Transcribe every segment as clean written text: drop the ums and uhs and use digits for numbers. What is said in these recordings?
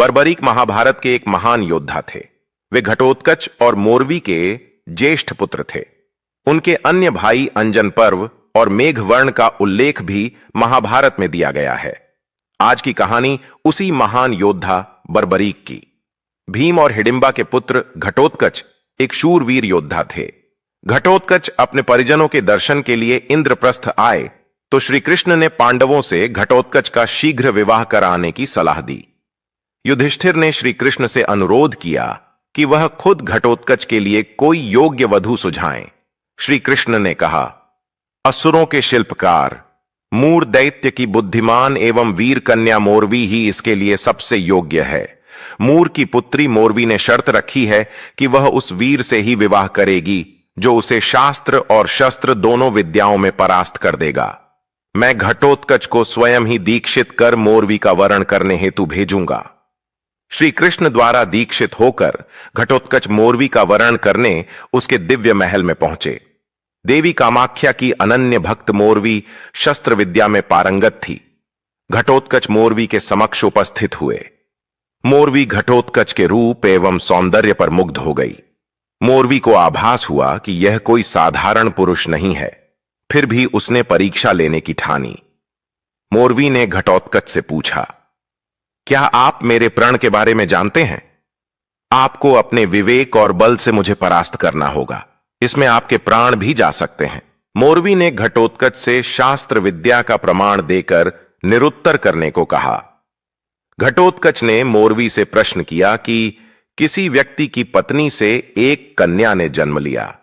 बर्बरीक महाभारत के एक महान योद्धा थे। वे घटोत्कच और मोरवी के ज्येष्ठ पुत्र थे। उनके अन्य भाई अंजन पर्व और मेघवर्ण का उल्लेख भी महाभारत में दिया गया है। आज की कहानी उसी महान योद्धा बर्बरीक की। भीम और हिडिंबा के पुत्र घटोत्कच एक शूरवीर योद्धा थे। घटोत्कच अपने परिजनों के दर्शन के लिए इंद्रप्रस्थ आए तो श्री कृष्ण ने पांडवों से घटोत्कच का शीघ्र विवाह कराने की सलाह दी। युधिष्ठिर ने श्री कृष्ण से अनुरोध किया कि वह खुद घटोत्कच के लिए कोई योग्य वधू सुझाएं। श्री कृष्ण ने कहा, असुरों के शिल्पकार, मूर दैत्य की बुद्धिमान एवं वीर कन्या मोरवी ही इसके लिए सबसे योग्य है। मूर की पुत्री मोरवी ने शर्त रखी है कि वह उस वीर से ही विवाह करेगी जो उसे शास्त्र और शस्त्र दोनों विद्याओं में परास्त कर देगा। मैं घटोत्कच को स्वयं ही दीक्षित कर मोरवी का वरण करने हेतु भेजूंगा। श्री कृष्ण द्वारा दीक्षित होकर घटोत्कच मोरवी का वरण करने उसके दिव्य महल में पहुंचे। देवी कामाख्या की अनन्य भक्त मोरवी शस्त्र विद्या में पारंगत थी। घटोत्कच मोरवी के समक्ष उपस्थित हुए। मोरवी घटोत्कच के रूप एवं सौंदर्य पर मुग्ध हो गई। मोरवी को आभास हुआ कि यह कोई साधारण पुरुष नहीं है, फिर भी उसने परीक्षा लेने की ठानी। मोरवी ने घटोत्कच से पूछा, क्या आप मेरे प्रण के बारे में जानते हैं? आपको अपने विवेक और बल से मुझे परास्त करना होगा, इसमें आपके प्राण भी जा सकते हैं। मोरवी ने घटोत्कच से शास्त्र विद्या का प्रमाण देकर निरुत्तर करने को कहा। घटोत्कच ने मोरवी से प्रश्न किया कि किसी व्यक्ति की पत्नी से एक कन्या ने जन्म लिया।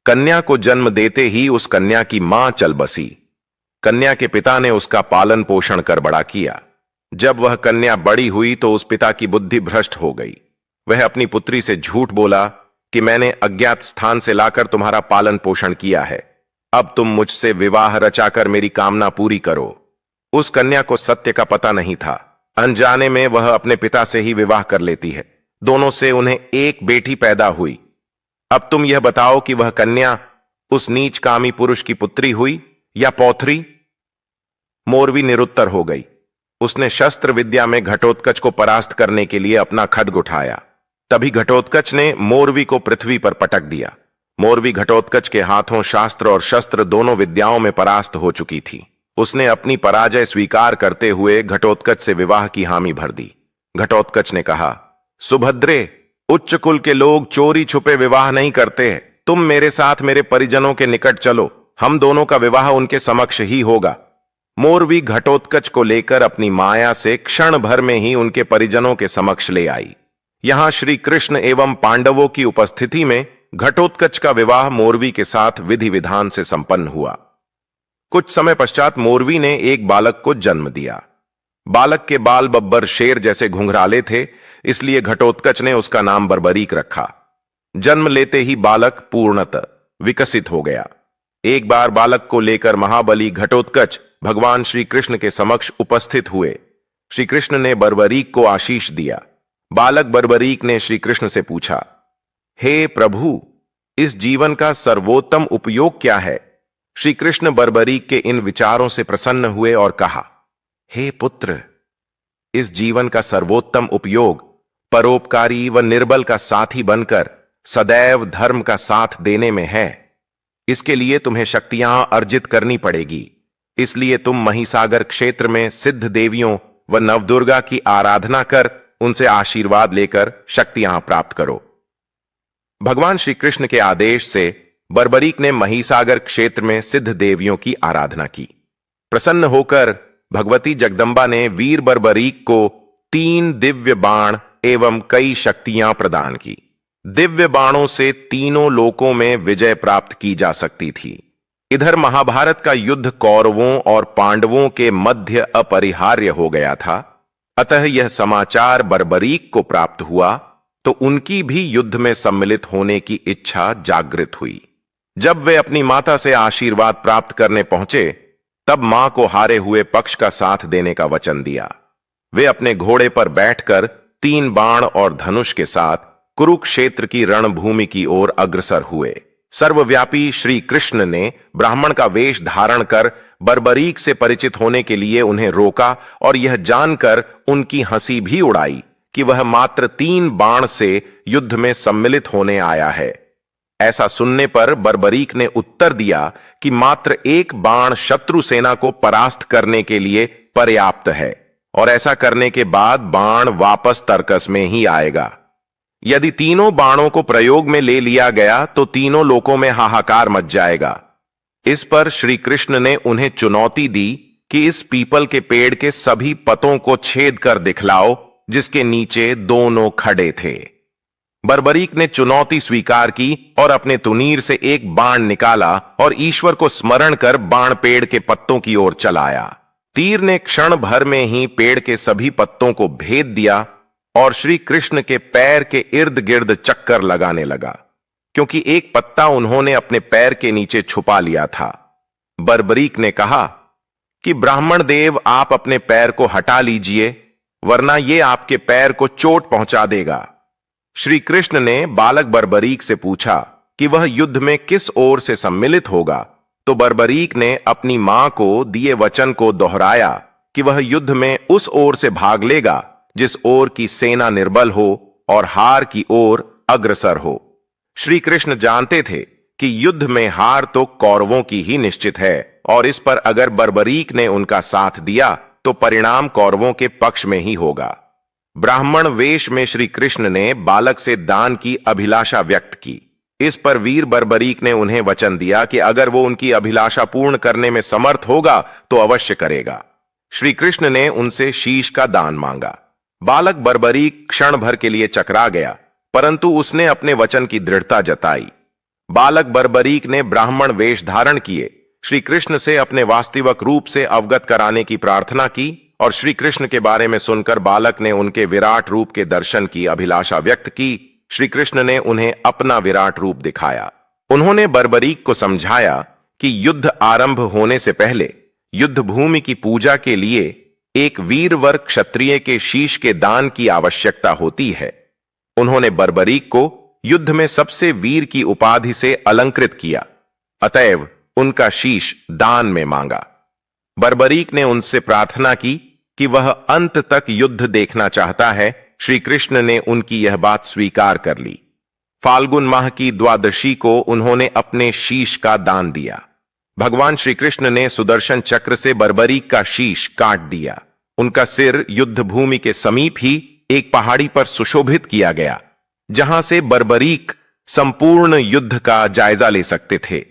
कन्या को जन्म देते ही उस कन्या की मां चल बसी। कन्या के पिता ने उसका पालन पोषण कर बड़ा किया। जब वह कन्या बड़ी हुई तो उस पिता की बुद्धि भ्रष्ट हो गई। वह अपनी पुत्री से झूठ बोला कि मैंने अज्ञात स्थान से लाकर तुम्हारा पालन पोषण किया है, अब तुम मुझसे विवाह रचाकर मेरी कामना पूरी करो। उस कन्या को सत्य का पता नहीं था। अनजाने में वह अपने पिता से ही विवाह कर लेती है। दोनों से उन्हें एक बेटी पैदा हुई। अब तुम यह बताओ कि वह कन्या उस नीच कामी पुरुष की पुत्री हुई या पौत्री? मोरवी निरुत्तर हो गई। उसने शस्त्र विद्या में घटोत्कच को परास्त करने के लिए अपना खड्ग उठाया। तभी घटोत्कच ने मोरवी को पृथ्वी पर पटक दिया। मोरवी घटोत्कच के हाथों शास्त्र और शस्त्र दोनों विद्याओं में परास्त हो चुकी थी। उसने अपनी पराजय स्वीकार करते हुए घटोत्कच से विवाह की हामी भर दी। घटोत्कच ने कहा, सुभद्रे, उच्च कुल के लोग चोरी छुपे विवाह नहीं करते हैं। तुम मेरे साथ मेरे परिजनों के निकट चलो, हम दोनों का विवाह उनके समक्ष ही होगा। मोरवी घटोत्कच को लेकर अपनी माया से क्षण भर में ही उनके परिजनों के समक्ष ले आई। यहां श्री कृष्ण एवं पांडवों की उपस्थिति में घटोत्कच का विवाह मोरवी के साथ विधि विधान से संपन्न हुआ। कुछ समय पश्चात मोरवी ने एक बालक को जन्म दिया। बालक के बाल बब्बर शेर जैसे घुंघराले थे, इसलिए घटोत्कच ने उसका नाम बर्बरीक रखा। जन्म लेते ही बालक पूर्णतः विकसित हो गया। एक बार बालक को लेकर महाबली घटोत्कच भगवान श्री कृष्ण के समक्ष उपस्थित हुए। श्री कृष्ण ने बर्बरीक को आशीष दिया। बालक बर्बरीक ने श्री कृष्ण से पूछा, हे प्रभु, इस जीवन का सर्वोत्तम उपयोग क्या है? श्री कृष्ण बर्बरीक के इन विचारों से प्रसन्न हुए और कहा, हे पुत्र, इस जीवन का सर्वोत्तम उपयोग परोपकारी व निर्बल का साथी बनकर सदैव धर्म का साथ देने में है। इसके लिए तुम्हें शक्तियां अर्जित करनी पड़ेगी। इसलिए तुम महिसागर क्षेत्र में सिद्ध देवियों व नवदुर्गा की आराधना कर उनसे आशीर्वाद लेकर शक्तियां प्राप्त करो। भगवान श्री कृष्ण के आदेश से बर्बरीक ने महिसागर क्षेत्र में सिद्ध देवियों की आराधना की। प्रसन्न होकर भगवती जगदंबा ने वीर बर्बरीक को 3 दिव्य बाण एवं कई शक्तियां प्रदान की। दिव्य बाणों से तीनों लोकों में विजय प्राप्त की जा सकती थी। इधर महाभारत का युद्ध कौरवों और पांडवों के मध्य अपरिहार्य हो गया था। अतः यह समाचार बर्बरीक को प्राप्त हुआ तो उनकी भी युद्ध में सम्मिलित होने की इच्छा जागृत हुई। जब वे अपनी माता से आशीर्वाद प्राप्त करने पहुंचे, तब मां को हारे हुए पक्ष का साथ देने का वचन दिया। वे अपने घोड़े पर बैठकर 3 बाण और धनुष के साथ कुरुक्षेत्र की रणभूमि की ओर अग्रसर हुए। सर्वव्यापी श्री कृष्ण ने ब्राह्मण का वेश धारण कर बर्बरीक से परिचित होने के लिए उन्हें रोका और यह जानकर उनकी हंसी भी उड़ाई कि वह मात्र 3 बाण से युद्ध में सम्मिलित होने आया है। ऐसा सुनने पर बर्बरीक ने उत्तर दिया कि मात्र 1 बाण शत्रु सेना को परास्त करने के लिए पर्याप्त है और ऐसा करने के बाद बाण वापस तर्कस में ही आएगा। यदि तीनों बाणों को प्रयोग में ले लिया गया तो तीनों लोकों में हाहाकार मच जाएगा। इस पर श्री कृष्ण ने उन्हें चुनौती दी कि इस पीपल के पेड़ के सभी पतों को छेद कर दिखलाओ जिसके नीचे दोनों खड़े थे। बर्बरीक ने चुनौती स्वीकार की और अपने तुनीर से एक बाण निकाला और ईश्वर को स्मरण कर बाण पेड़ के पत्तों की ओर चलाया। तीर ने क्षण भर में ही पेड़ के सभी पत्तों को भेद दिया और श्री कृष्ण के पैर के इर्द गिर्द चक्कर लगाने लगा, क्योंकि एक पत्ता उन्होंने अपने पैर के नीचे छुपा लिया था। बर्बरीक ने कहा कि ब्राह्मण देव, आप अपने पैर को हटा लीजिए, वरना यह आपके पैर को चोट पहुंचा देगा। श्री कृष्ण ने बालक बर्बरीक से पूछा कि वह युद्ध में किस ओर से सम्मिलित होगा, तो बर्बरीक ने अपनी मां को दिए वचन को दोहराया कि वह युद्ध में उस ओर से भाग लेगा जिस ओर की सेना निर्बल हो और हार की ओर अग्रसर हो। श्री कृष्ण जानते थे कि युद्ध में हार तो कौरवों की ही निश्चित है और इस पर अगर बर्बरीक ने उनका साथ दिया तो परिणाम कौरवों के पक्ष में ही होगा। ब्राह्मण वेश में श्री कृष्ण ने बालक से दान की अभिलाषा व्यक्त की। इस पर वीर बर्बरीक ने उन्हें वचन दिया कि अगर वो उनकी अभिलाषा पूर्ण करने में समर्थ होगा तो अवश्य करेगा। श्री कृष्ण ने उनसे शीश का दान मांगा। बालक बर्बरीक क्षण भर के लिए चकरा गया, परंतु उसने अपने वचन की दृढ़ता जताई। बालक बर्बरीक ने ब्राह्मण वेश धारण किए, श्री कृष्ण से अपने वास्तविक रूप से अवगत कराने की प्रार्थना की और श्री कृष्ण के बारे में सुनकर बालक ने उनके विराट रूप के दर्शन की अभिलाषा व्यक्त की। श्री कृष्ण ने उन्हें अपना विराट रूप दिखाया। उन्होंने बर्बरीक को समझाया कि युद्ध आरंभ होने से पहले युद्ध भूमि की पूजा के लिए एक वीरवर क्षत्रिय के शीश के दान की आवश्यकता होती है। उन्होंने बर्बरीक को युद्ध में सबसे वीर की उपाधि से अलंकृत किया, अतएव उनका शीश दान में मांगा। बर्बरीक ने उनसे प्रार्थना की कि वह अंत तक युद्ध देखना चाहता है। श्री कृष्ण ने उनकी यह बात स्वीकार कर ली। फाल्गुन माह की द्वादशी को उन्होंने अपने शीश का दान दिया। भगवान श्री कृष्ण ने सुदर्शन चक्र से बर्बरीक का शीश काट दिया। उनका सिर युद्ध भूमि के समीप ही एक पहाड़ी पर सुशोभित किया गया, जहां से बर्बरीक संपूर्ण युद्ध का जायजा ले सकते थे।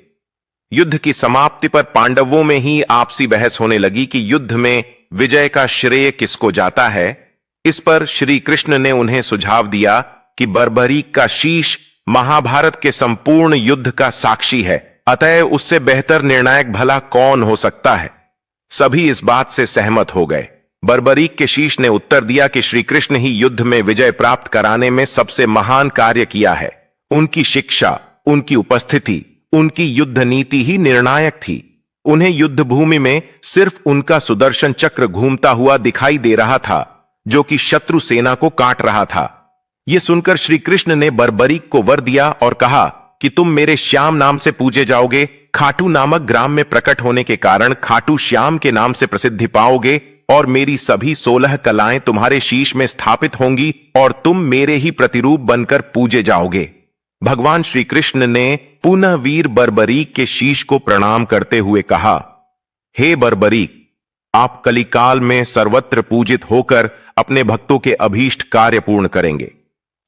युद्ध की समाप्ति पर पांडवों में ही आपसी बहस होने लगी कि युद्ध में विजय का श्रेय किसको जाता है। इस पर श्री कृष्ण ने उन्हें सुझाव दिया कि बर्बरीक का शीश महाभारत के संपूर्ण युद्ध का साक्षी है, अतः उससे बेहतर निर्णायक भला कौन हो सकता है। सभी इस बात से सहमत हो गए। बर्बरीक के शीश ने उत्तर दिया कि श्री कृष्ण ही युद्ध में विजय प्राप्त कराने में सबसे महान कार्य किया है। उनकी शिक्षा, उनकी उपस्थिति, उनकी युद्ध नीति ही निर्णायक थी। उन्हें युद्ध भूमि में सिर्फ उनका सुदर्शन चक्र घूमता हुआ दिखाई दे रहा था, जो कि शत्रु सेना को काट रहा था। यह सुनकर श्री कृष्ण ने बर्बरीक को वर दिया और कहा कि तुम मेरे श्याम नाम से पूजे जाओगे। खाटू नामक ग्राम में प्रकट होने के कारण खाटू श्याम के नाम से प्रसिद्धि पाओगे और मेरी सभी 16 कलाएं तुम्हारे शीश में स्थापित होंगी और तुम मेरे ही प्रतिरूप बनकर पूजे जाओगे। भगवान श्री कृष्ण ने पुनः वीर बर्बरीक के शीश को प्रणाम करते हुए कहा, हे बर्बरीक, आप कलिकाल में सर्वत्र पूजित होकर अपने भक्तों के अभीष्ट कार्य पूर्ण करेंगे।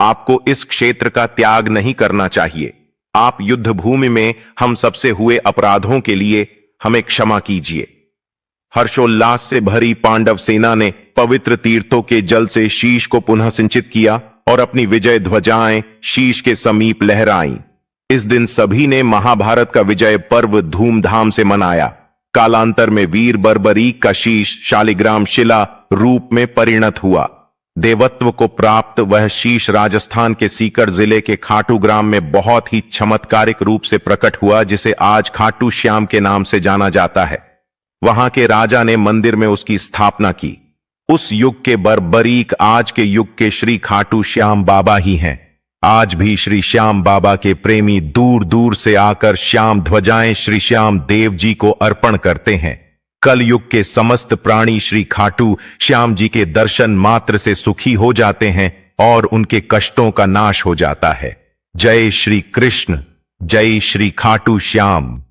आपको इस क्षेत्र का त्याग नहीं करना चाहिए। आप युद्ध भूमि में हम सबसे हुए अपराधों के लिए हमें क्षमा कीजिए। हर्षोल्लास से भरी पांडव सेना ने पवित्र तीर्थों के जल से शीश को पुनः सिंचित किया और अपनी विजय ध्वजाएं शीश के समीप लहराईं। इस दिन सभी ने महाभारत का विजय पर्व धूमधाम से मनाया। कालांतर में वीर बर्बरीक का शीश शालिग्राम शिला रूप में परिणत हुआ। देवत्व को प्राप्त वह शीश राजस्थान के सीकर जिले के खाटू ग्राम में बहुत ही चमत्कारिक रूप से प्रकट हुआ, जिसे आज खाटू श्याम के नाम से जाना जाता है। वहां के राजा ने मंदिर में उसकी स्थापना की। उस युग के बर्बरीक आज के युग के श्री खाटू श्याम बाबा ही हैं। आज भी श्री श्याम बाबा के प्रेमी दूर दूर से आकर श्याम ध्वजाएं श्री श्याम देव जी को अर्पण करते हैं। कलयुग के समस्त प्राणी श्री खाटू श्याम जी के दर्शन मात्र से सुखी हो जाते हैं और उनके कष्टों का नाश हो जाता है। जय श्री कृष्ण, जय श्री खाटू श्याम।